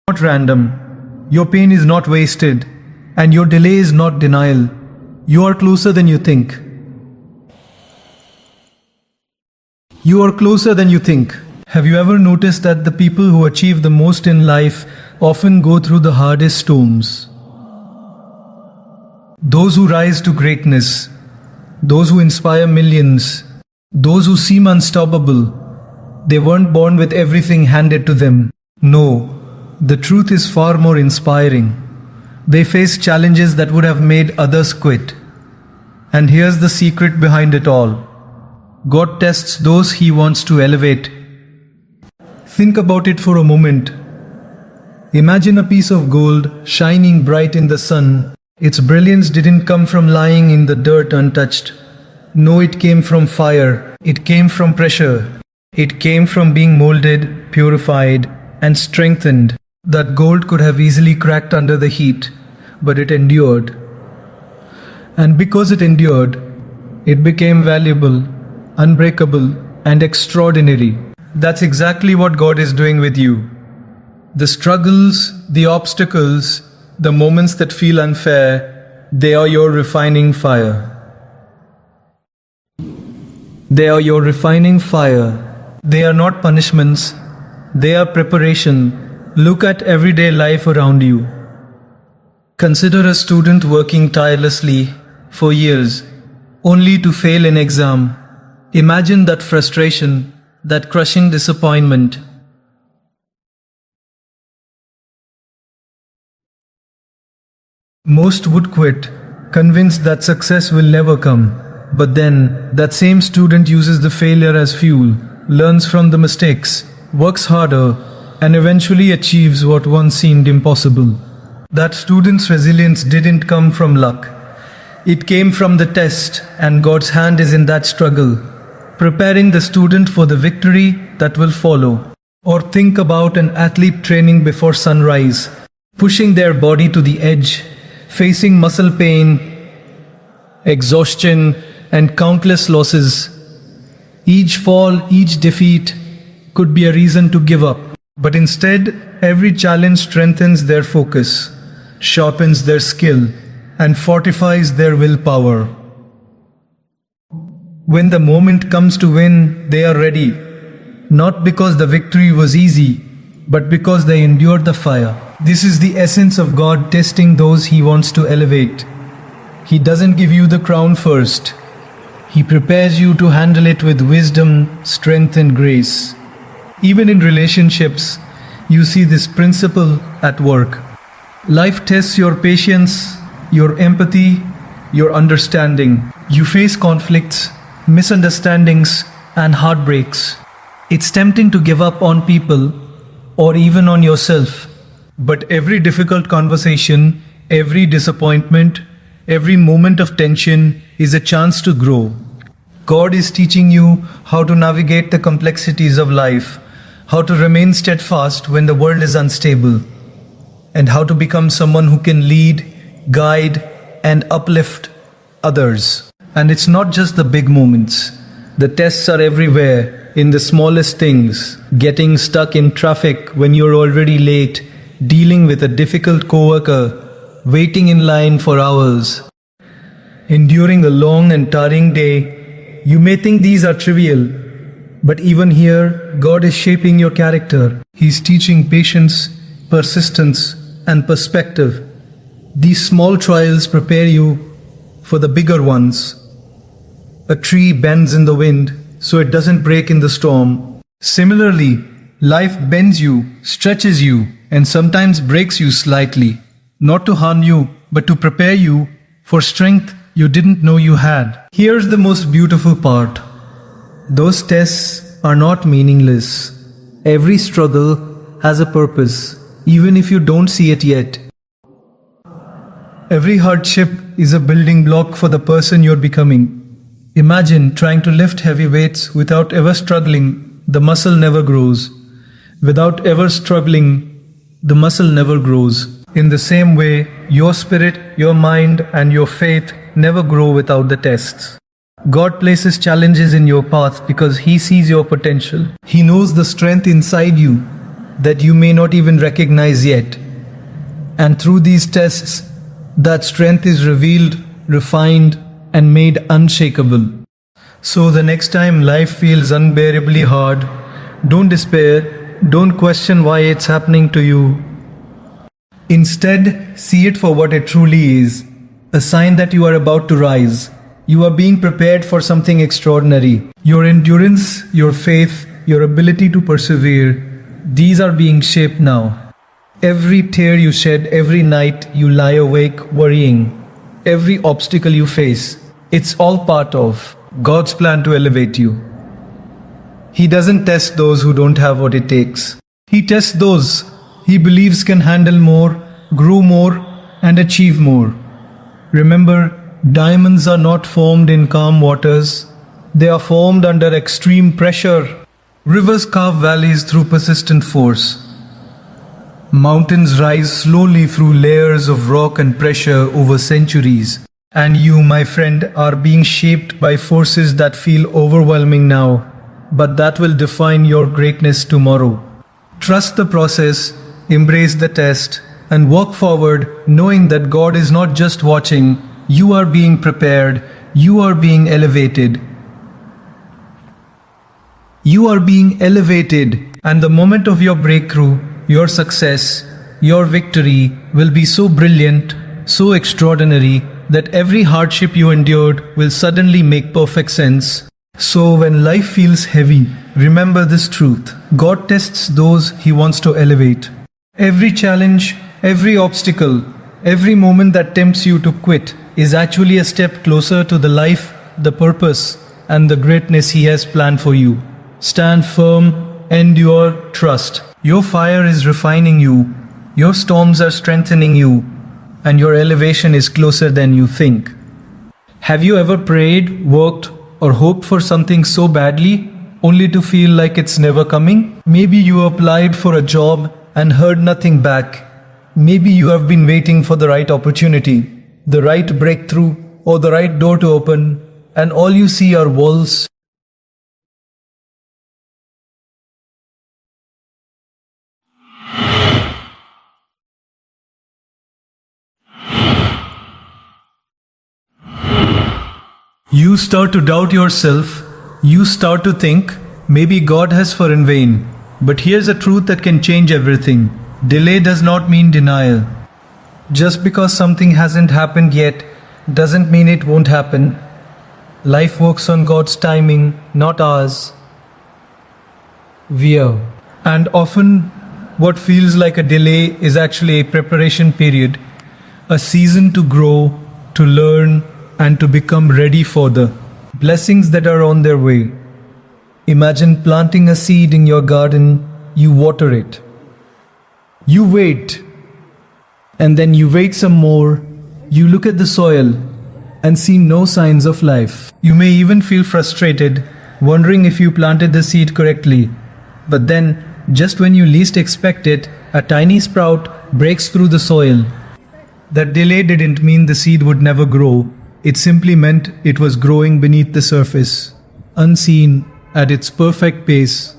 Not random, your pain is not wasted, and your delay is not denial. You are closer than you think. You are closer than you think. Have you ever noticed that the people who achieve the most in life often go through the hardest storms? Those who rise to greatness, those who inspire millions, those who seem unstoppable, they weren't born with everything handed to them. No, the truth is far more inspiring. They faced challenges that would have made others quit. And here's the secret behind it all. God tests those He wants to elevate. Think about it for a moment. Imagine a piece of gold shining bright in the sun. Its brilliance didn't come from lying in the dirt untouched. No, it came from fire. It came from pressure. It came from being molded, purified, and strengthened. That gold could have easily cracked under the heat, but it endured. And because it endured, it became valuable, unbreakable, and extraordinary. That's exactly what God is doing with you. The struggles, the obstacles, the moments that feel unfair, they are your refining fire. They are your refining fire. They are not punishments. They are preparation. Look at everyday life around you. Consider a student working tirelessly for years, only to fail an exam. Imagine that frustration, that crushing disappointment. Most would quit, convinced that success will never come. But then, that same student uses the failure as fuel, learns from the mistakes, works harder, and eventually achieves what once seemed impossible. That student's resilience didn't come from luck. It came from the test, and God's hand is in that struggle, preparing the student for the victory that will follow. Or think about an athlete training before sunrise, pushing their body to the edge, facing muscle pain, exhaustion, and countless losses. Each fall, each defeat could be a reason to give up. But instead, every challenge strengthens their focus, sharpens their skill, and fortifies their willpower. When the moment comes to win, they are ready, not because the victory was easy, but because they endured the fire. This is the essence of God testing those He wants to elevate. He doesn't give you the crown first. He prepares you to handle it with wisdom, strength, and grace. Even in relationships, you see this principle at work. Life tests your patience, your empathy, your understanding. You face conflicts, misunderstandings, and heartbreaks. It's tempting to give up on people or even on yourself. But every difficult conversation, every disappointment, every moment of tension is a chance to grow. God is teaching you how to navigate the complexities of life, how to remain steadfast when the world is unstable, and how to become someone who can lead, guide, and uplift others. And it's not just the big moments. The tests are everywhere, in the smallest things. Getting stuck in traffic when you're already late, dealing with a difficult coworker, waiting in line for hours, enduring a long and tiring day. You may think these are trivial, but even here, God is shaping your character. He's teaching patience, persistence, and perspective. These small trials prepare you for the bigger ones. A tree bends in the wind, so it doesn't break in the storm. Similarly, life bends you, stretches you, and sometimes breaks you slightly, not to harm you, but to prepare you for strength you didn't know you had. Here's the most beautiful part. Those tests are not meaningless. Every struggle has a purpose, even if you don't see it yet. Every hardship is a building block for the person you're becoming. Imagine trying to lift heavy weights without ever struggling. The muscle never grows. Without ever struggling, the muscle never grows. In the same way, your spirit, your mind, and your faith never grow without the tests. God places challenges in your path because He sees your potential. He knows the strength inside you, that you may not even recognize yet. And through these tests, that strength is revealed, refined, and made unshakable. So the next time life feels unbearably hard, don't despair, don't question why it's happening to you. Instead, see it for what it truly is, a sign that you are about to rise. You are being prepared for something extraordinary. Your endurance, your faith, your ability to persevere, these are being shaped now. Every tear you shed, every night you lie awake worrying, every obstacle you face, it's all part of God's plan to elevate you. He doesn't test those who don't have what it takes. He tests those he believes can handle more, grow more, and achieve more. Remember, diamonds are not formed in calm waters. They are formed under extreme pressure. Rivers carve valleys through persistent force. Mountains rise slowly through layers of rock and pressure over centuries. And you, my friend, are being shaped by forces that feel overwhelming now, but that will define your greatness tomorrow. Trust the process, embrace the test, and walk forward knowing that God is not just watching. You are being prepared, you are being elevated. You are being elevated, and the moment of your breakthrough, your success, your victory will be so brilliant, so extraordinary, that every hardship you endured will suddenly make perfect sense. So when life feels heavy, remember this truth: God tests those He wants to elevate. Every challenge, every obstacle, every moment that tempts you to quit is actually a step closer to the life, the purpose, and the greatness He has planned for you. Stand firm, endure, trust. Your fire is refining you, your storms are strengthening you, and your elevation is closer than you think. Have you ever prayed, worked, or hoped for something so badly, only to feel like it's never coming? Maybe you applied for a job and heard nothing back. Maybe you have been waiting for the right opportunity, the right breakthrough, or the right door to open, and all you see are walls. You start to doubt yourself. You start to think, maybe God has for in vain. But here's a truth that can change everything. Delay does not mean denial. Just because something hasn't happened yet doesn't mean it won't happen. Life works on God's timing, not ours. And often, what feels like a delay is actually a preparation period, a season to grow, to learn, and to become ready for the blessings that are on their way. Imagine planting a seed in your garden, you water it. You wait, and then you wait some more. You look at the soil and see no signs of life. You may even feel frustrated, wondering if you planted the seed correctly. But then, just when you least expect it, a tiny sprout breaks through the soil. That delay didn't mean the seed would never grow. It simply meant it was growing beneath the surface, unseen, at its perfect pace.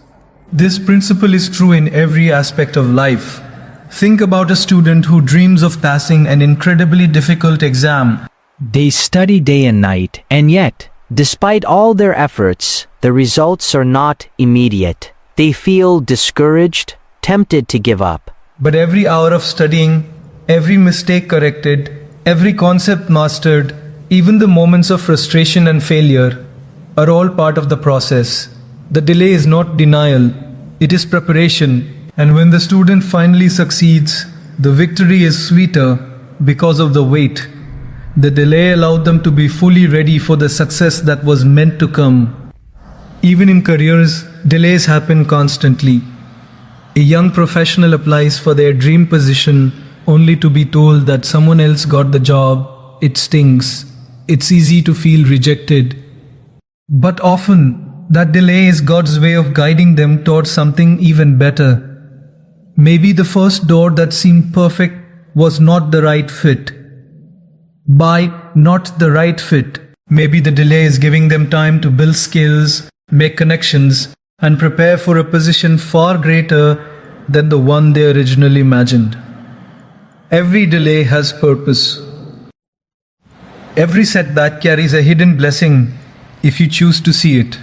This principle is true in every aspect of life. Think about a student who dreams of passing an incredibly difficult exam. They study day and night, and yet, despite all their efforts, the results are not immediate. They feel discouraged, tempted to give up. But every hour of studying, every mistake corrected, every concept mastered, even the moments of frustration and failure are all part of the process. The delay is not denial, it is preparation. And when the student finally succeeds, the victory is sweeter because of the wait. The delay allowed them to be fully ready for the success that was meant to come. Even in careers, delays happen constantly. A young professional applies for their dream position only to be told that someone else got the job. It stings. It's easy to feel rejected. But often, that delay is God's way of guiding them towards something even better. Maybe the first door that seemed perfect was not the right fit. By not the right fit, maybe the delay is giving them time to build skills, make connections, and prepare for a position far greater than the one they originally imagined. Every delay has purpose. Every setback carries a hidden blessing if you choose to see it.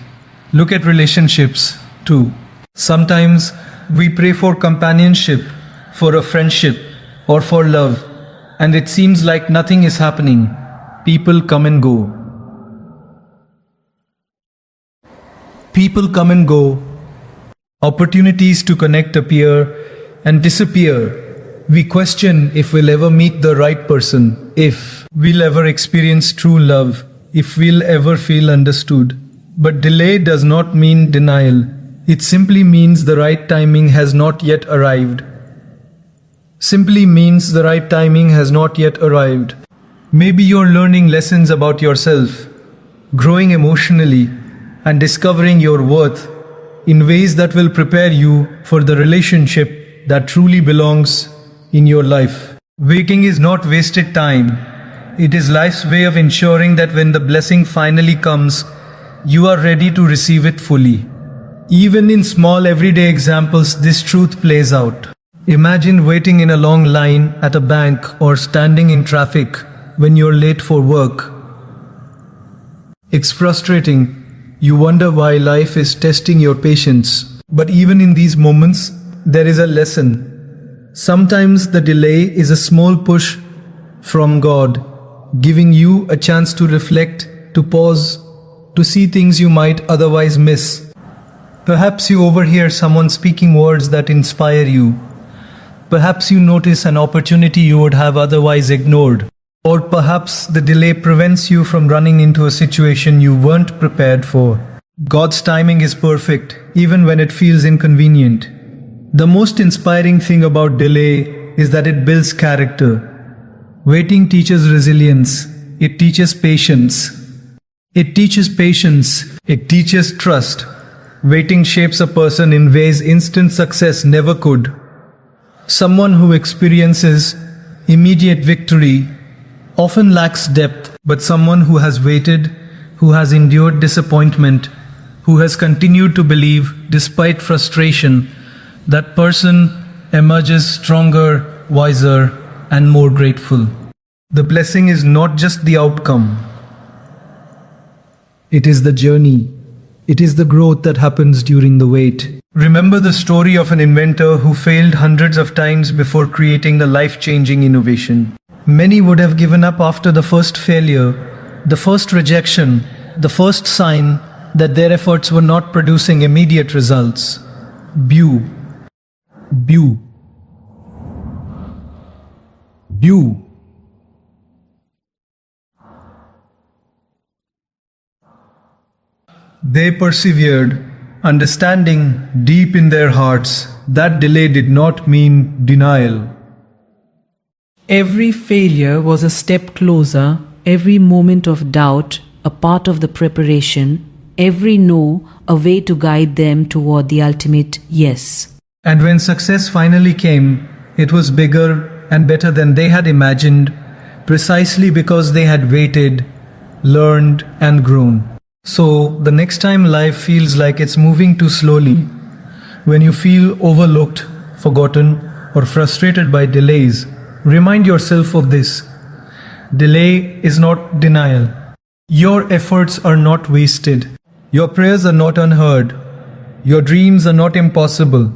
Look at relationships too. Sometimes we pray for companionship, for a friendship, or for love, and it seems like nothing is happening. People come and go. People come and go. Opportunities to connect appear and disappear. We question if we'll ever meet the right person, if we'll ever experience true love, if we'll ever feel understood. But delay does not mean denial. It simply means the right timing has not yet arrived. Simply means the right timing has not yet arrived. Maybe you're learning lessons about yourself, growing emotionally, and discovering your worth in ways that will prepare you for the relationship that truly belongs in your life. Waiting is not wasted time. It is life's way of ensuring that when the blessing finally comes, you are ready to receive it fully. Even in small everyday examples, this truth plays out. Imagine waiting in a long line at a bank or standing in traffic when you're late for work. It's frustrating. You wonder why life is testing your patience. But even in these moments, there is a lesson. Sometimes the delay is a small push from God, giving you a chance to reflect, to pause, to see things you might otherwise miss. Perhaps you overhear someone speaking words that inspire you. Perhaps you notice an opportunity you would have otherwise ignored. Or perhaps the delay prevents you from running into a situation you weren't prepared for. God's timing is perfect, even when it feels inconvenient. The most inspiring thing about delay is that it builds character. Waiting teaches resilience. It teaches patience. It teaches patience. It teaches trust. Waiting shapes a person in ways instant success never could. Someone who experiences immediate victory often lacks depth, but someone who has waited, who has endured disappointment, who has continued to believe despite frustration, that person emerges stronger, wiser, and more grateful. The blessing is not just the outcome. It is the journey. It is the growth that happens during the wait. Remember the story of an inventor who failed hundreds of times before creating a life-changing innovation. Many would have given up after the first failure, the first rejection, the first sign that their efforts were not producing immediate results. Bew. They persevered, understanding deep in their hearts that delay did not mean denial. Every failure was a step closer, every moment of doubt a part of the preparation, every no a way to guide them toward the ultimate yes. And when success finally came, it was bigger and better than they had imagined, precisely because they had waited, learned, and grown. So, the next time life feels like it's moving too slowly, when you feel overlooked, forgotten, or frustrated by delays, remind yourself of this. Delay is not denial. Your efforts are not wasted. Your prayers are not unheard. Your dreams are not impossible.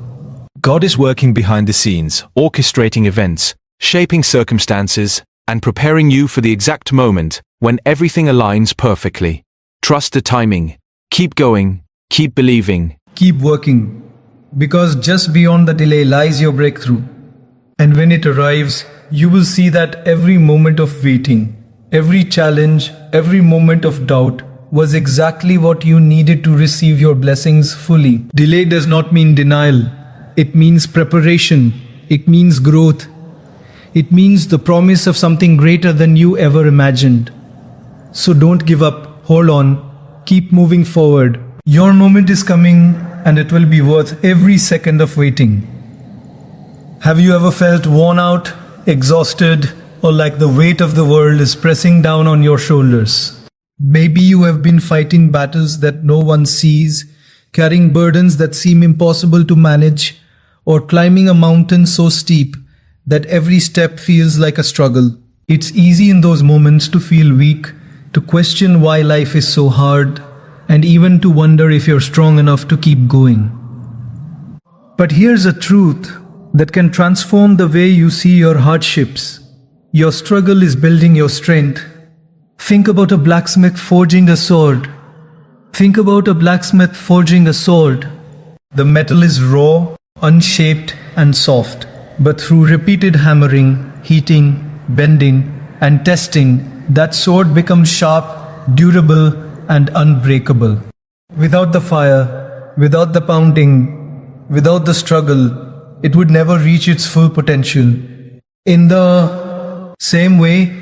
God is working behind the scenes, orchestrating events, shaping circumstances, and preparing you for the exact moment when everything aligns perfectly. Trust the timing. Keep going. Keep believing. Keep working. Because just beyond the delay lies your breakthrough. And when it arrives, you will see that every moment of waiting, every challenge, every moment of doubt was exactly what you needed to receive your blessings fully. Delay does not mean denial. It means preparation. It means growth. It means the promise of something greater than you ever imagined. So don't give up. Hold on. Keep moving forward. Your moment is coming, and it will be worth every second of waiting. Have you ever felt worn out, exhausted, or like the weight of the world is pressing down on your shoulders? Maybe you have been fighting battles that no one sees, carrying burdens that seem impossible to manage, or climbing a mountain so steep that every step feels like a struggle. It's easy in those moments to feel weak, to question why life is so hard, and even to wonder if you're strong enough to keep going. But here's a truth that can transform the way you see your hardships. Your struggle is building your strength. Think about a blacksmith forging a sword. Think about a blacksmith forging a sword. The metal is raw, unshaped, and soft. But through repeated hammering, heating, bending, and testing, that sword becomes sharp, durable, and unbreakable. Without the fire, without the pounding, without the struggle, it would never reach its full potential. In the same way,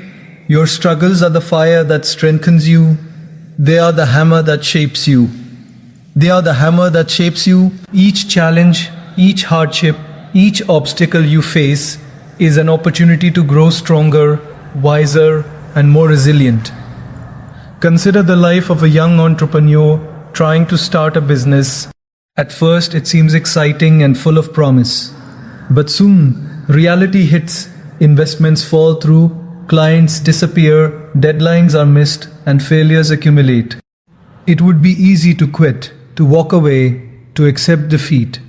your struggles are the fire that strengthens you. They are the hammer that shapes you. They are the hammer that shapes you. Each challenge, each hardship, each obstacle you face is an opportunity to grow stronger, wiser, and more resilient. Consider the life of a young entrepreneur trying to start a business. At first, it seems exciting and full of promise. But soon, reality hits, investments fall through, clients disappear, deadlines are missed, and failures accumulate. It would be easy to quit, to walk away, to accept defeat.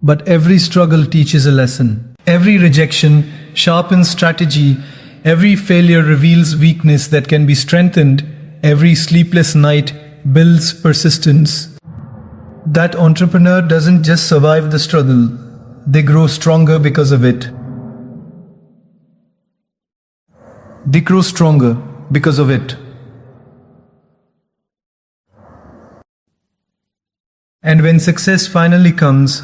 But every struggle teaches a lesson. Every rejection sharpens strategy. Every failure reveals weakness that can be strengthened. Every sleepless night builds persistence. That entrepreneur doesn't just survive the struggle, they grow stronger because of it. They grow stronger because of it. And when success finally comes,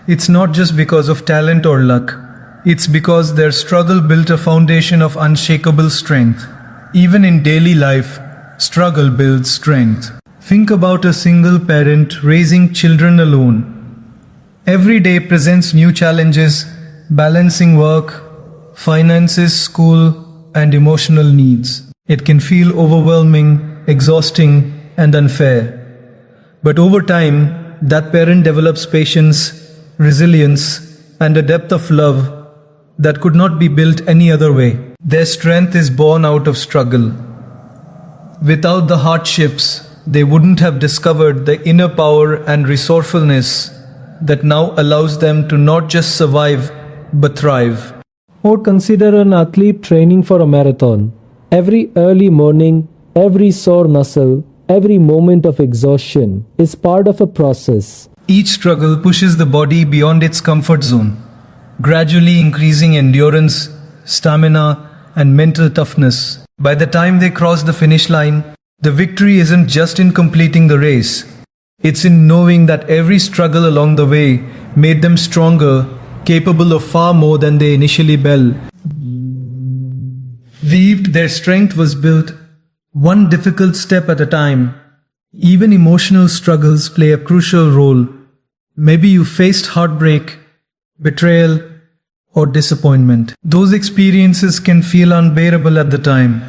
it's not just because of talent or luck. It's because their struggle built a foundation of unshakable strength. Even in daily life, struggle builds strength. Think about a single parent raising children alone. Every day presents new challenges, balancing work, finances, school, and emotional needs. It can feel overwhelming, exhausting, and unfair. But over time, that parent develops patience, resilience, and a depth of love that could not be built any other way. Their strength is born out of struggle. Without the hardships, they wouldn't have discovered the inner power and resourcefulness that now allows them to not just survive, but thrive. Or consider an athlete training for a marathon. Every early morning, every sore muscle, every moment of exhaustion is part of a process. Each struggle pushes the body beyond its comfort zone, gradually increasing endurance, stamina, and mental toughness. By the time they cross the finish line, the victory isn't just in completing the race. It's in knowing that every struggle along the way made them stronger, capable of far more than they initially believed. Their strength was built one difficult step at a time. Even emotional struggles play a crucial role. Maybe you faced heartbreak, betrayal, or disappointment. Those experiences can feel unbearable at the time.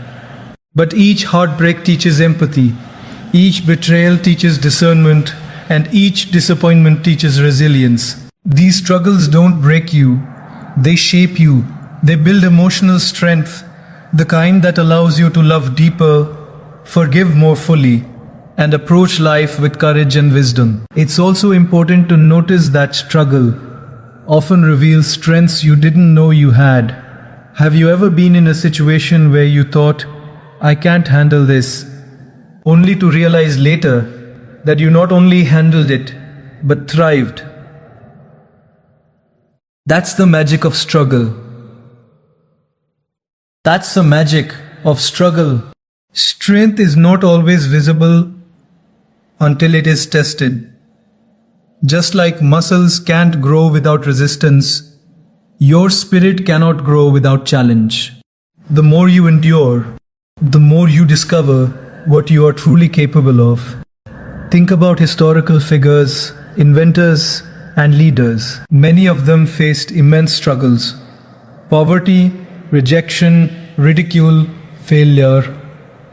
But each heartbreak teaches empathy, each betrayal teaches discernment, and each disappointment teaches resilience. These struggles don't break you, they shape you. They build emotional strength, the kind that allows you to love deeper, forgive more fully, and approach life with courage and wisdom. It's also important to notice that struggle often reveals strengths you didn't know you had. Have you ever been in a situation where you thought, I can't handle this, only to realize later that you not only handled it, but thrived? That's the magic of struggle. That's the magic of struggle. Strength is not always visible until it is tested. Just like muscles can't grow without resistance, your spirit cannot grow without challenge. The more you endure, the more you discover what you are truly capable of. Think about historical figures, inventors, and leaders. Many of them faced immense struggles. Poverty, rejection, ridicule, failure.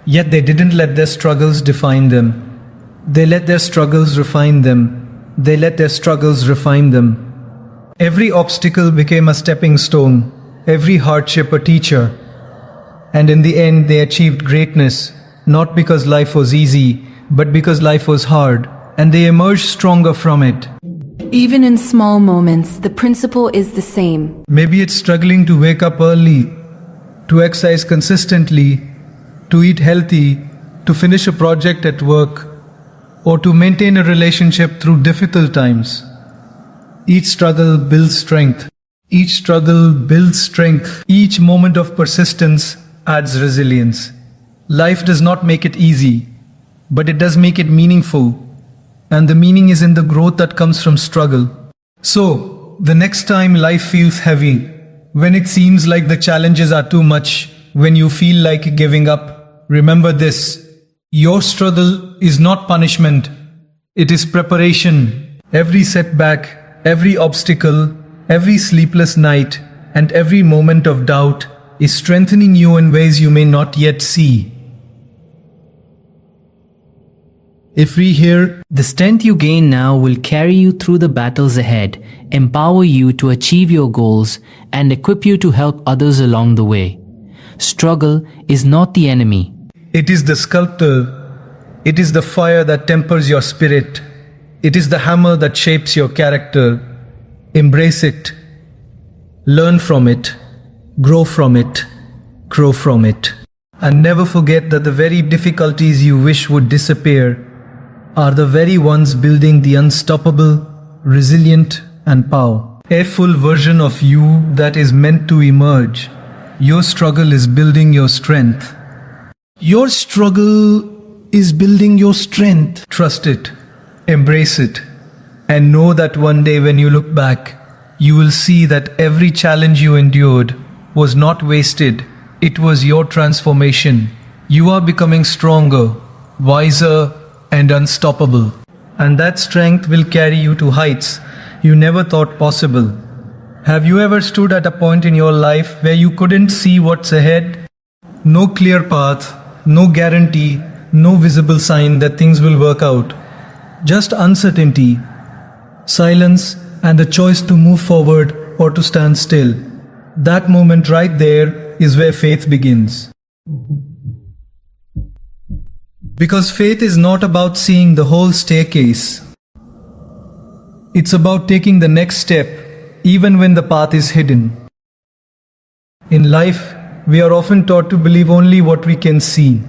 Yet they didn't let their struggles define them. They let their struggles refine them. They let their struggles refine them. Every obstacle became a stepping stone, every hardship a teacher. And in the end, they achieved greatness, not because life was easy, but because life was hard, and they emerged stronger from it. Even in small moments, the principle is the same. Maybe it's struggling to wake up early, to exercise consistently, to eat healthy, to finish a project at work, or to maintain a relationship through difficult times. Each struggle builds strength. Each struggle builds strength. Each moment of persistence adds resilience. Life does not make it easy, but it does make it meaningful. And the meaning is in the growth that comes from struggle. So, the next time life feels heavy, when it seems like the challenges are too much, when you feel like giving up, remember this. Your struggle is not punishment. It is preparation. Every setback, every obstacle, every sleepless night, and every moment of doubt is strengthening you in ways you may not yet see. If we hear, The strength you gain now will carry you through the battles ahead, empower you to achieve your goals, and equip you to help others along the way. Struggle is not the enemy. it is the sculptor, it is the fire that tempers your spirit, it is the hammer that shapes your character. Embrace it, learn from it, grow from it, grow from it. And never forget that the very difficulties you wish would disappear are the very ones building the unstoppable, resilient, and powerful version of you that is meant to emerge. Your struggle is building your strength. Your struggle is building your strength. Trust it, embrace it, and know that one day when you look back, you will see that every challenge you endured was not wasted. It was your transformation. You are becoming stronger, wiser, and unstoppable. And that strength will carry you to heights you never thought possible. Have you ever stood at a point in your life where you couldn't see what's ahead? No clear path, no guarantee, no visible sign that things will work out. Just uncertainty, silence, and the choice to move forward or to stand still. That moment right there is where faith begins. Because faith is not about seeing the whole staircase. It's about taking the next step, even when the path is hidden. In life, we are often taught to believe only what we can see.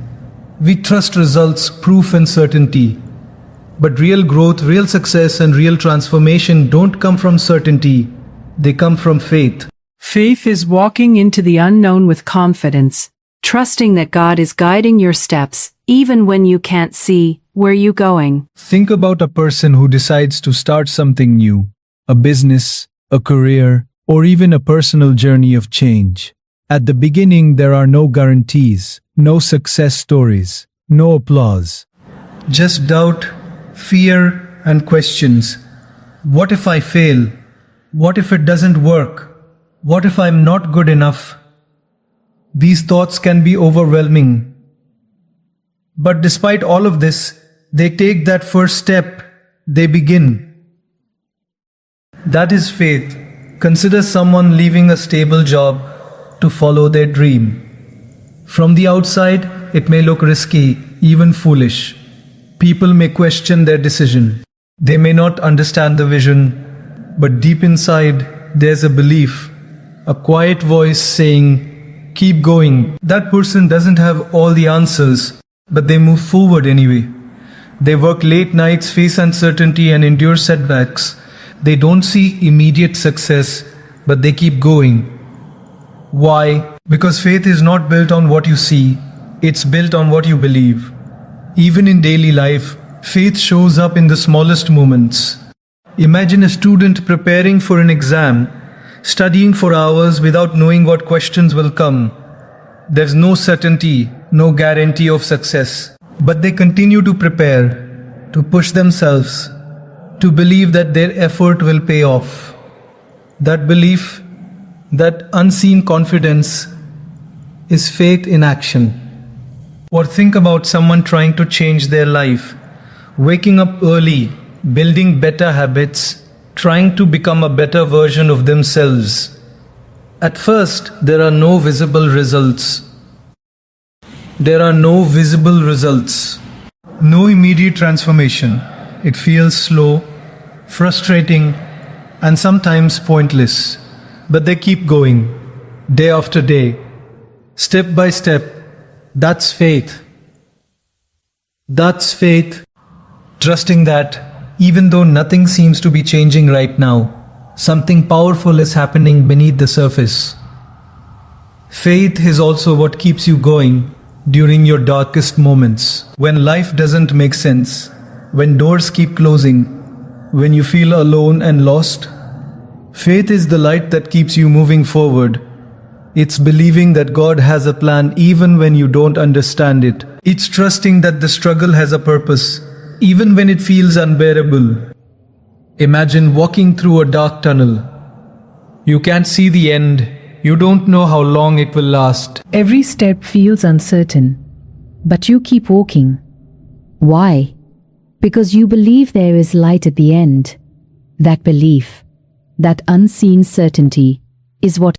We trust results, proof, and certainty. But real growth, real success, and real transformation don't come from certainty. They come from faith. Faith is walking into the unknown with confidence, trusting that God is guiding your steps, even when you can't see where you're going. Think about a person who decides to start something new, a business, a career, or even a personal journey of change. At the beginning, there are no guarantees, no success stories, no applause. Just doubt, fear, and questions. What if I fail? What if it doesn't work? What if I'm not good enough? These thoughts can be overwhelming. But despite all of this, they take that first step. They begin. That is faith. Consider someone leaving a stable job to follow their dream. From the outside, it may look risky, even foolish. People may question their decision. They may not understand the vision, but deep inside, there's a belief, a quiet voice saying, keep going. That person doesn't have all the answers, but they move forward anyway. They work late nights, face uncertainty, and endure setbacks. They don't see immediate success, but they keep going. Why? Because faith is not built on what you see, it's built on what you believe. Even in daily life, faith shows up in the smallest moments. Imagine a student preparing for an exam, studying for hours without knowing what questions will come. There's no certainty, no guarantee of success. But they continue to prepare, to push themselves, to believe that their effort will pay off. That belief, that unseen confidence, is faith in action. Or think about someone trying to change their life, waking up early, building better habits, trying to become a better version of themselves. At first, there are no visible results. No immediate transformation. It feels slow, frustrating, and sometimes pointless. But they keep going, day after day, step by step. That's faith. Trusting that, even though nothing seems to be changing right now, something powerful is happening beneath the surface. Faith is also what keeps you going during your darkest moments. When life doesn't make sense, when doors keep closing, when you feel alone and lost, faith is the light that keeps you moving forward. It's believing that God has a plan even when you don't understand it. It's trusting that the struggle has a purpose, even when it feels unbearable. Imagine walking through a dark tunnel. You can't see the end. You don't know how long it will last. Every step feels uncertain, but you keep walking. Why? Because you believe there is light at the end. That belief, that unseen certainty, is what